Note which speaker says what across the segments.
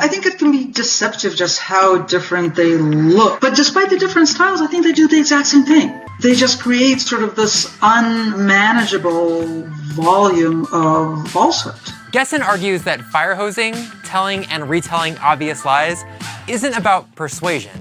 Speaker 1: I think it can be deceptive just how different they look. But despite the different styles, I think they do the exact same thing. They just create sort of this unmanageable volume of falsehood.
Speaker 2: Gessen argues that fire hosing, telling and retelling obvious lies, isn't about persuasion.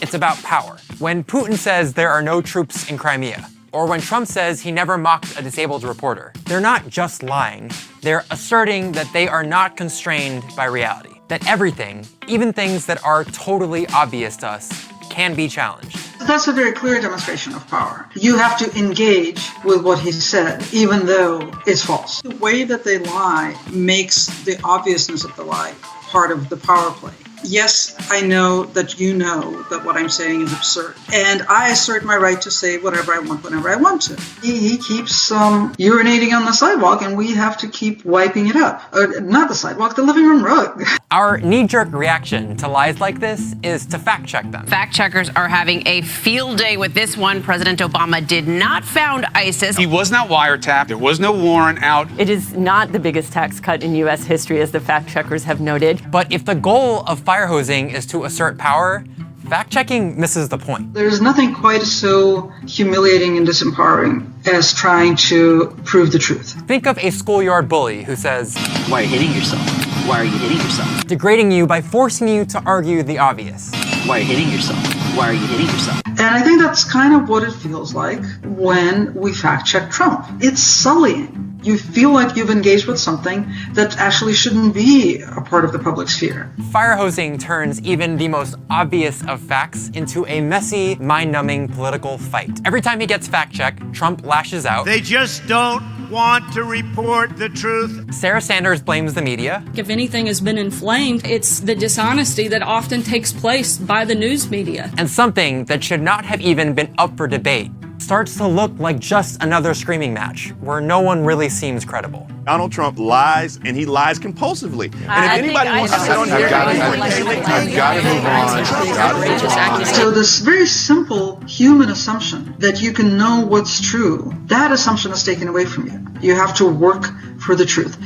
Speaker 2: It's about power. When Putin says there are no troops in Crimea, or when Trump says he never mocked a disabled reporter, they're not just lying. They're asserting that they are not constrained by reality. That everything, even things that are totally obvious to us, can be challenged.
Speaker 1: That's a very clear demonstration of power. You have to engage with what he said, even though it's false.
Speaker 3: The way that they lie makes the obviousness of the lie part of the power play. Yes, I know that you know that what I'm saying is absurd. And I assert my right to say whatever I want whenever I want to.
Speaker 1: He keeps urinating on the sidewalk, and we have to keep wiping it up. Not the sidewalk, the living room rug.
Speaker 2: Our knee-jerk reaction to lies like this is to fact-check them.
Speaker 4: Fact-checkers are having a field day with this one. President Obama did not found ISIS.
Speaker 5: He was not wiretapped. There was no warrant out.
Speaker 6: It is not the biggest tax cut in U.S. history, as the fact-checkers have noted.
Speaker 2: But if the goal of fire hosing is to assert power, fact-checking misses the point.
Speaker 1: There's nothing quite so humiliating and disempowering as trying to prove the truth.
Speaker 2: Think of a schoolyard bully who says,
Speaker 7: "Why are you hitting yourself? Why are you hitting yourself?"
Speaker 2: Degrading you by forcing you to argue the obvious.
Speaker 7: "Why are you hitting yourself? Why are you hitting yourself?"
Speaker 1: And I think that's kind of what it feels like when we fact-check Trump. It's sullying. You feel like you've engaged with something that actually shouldn't be a part of the public sphere.
Speaker 2: Fire hosing turns even the most obvious of facts into a messy, mind-numbing political fight. Every time he gets fact-checked, Trump lashes out.
Speaker 8: They just don't want to report the truth.
Speaker 2: Sarah Sanders blames the media.
Speaker 9: If anything has been inflamed, it's the dishonesty that often takes place by the news media.
Speaker 2: And something that should not have even been up for debate starts to look like just another screaming match where no one really seems credible.
Speaker 10: Donald Trump lies, and he lies compulsively. And if anybody wants to sit on here, I've got to move on.
Speaker 1: So this very simple human assumption that you can know what's true, that assumption is taken away from you. You have to work for the truth.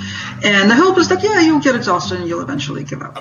Speaker 1: And the hope is that, yeah, you'll get exhausted and you'll eventually give up.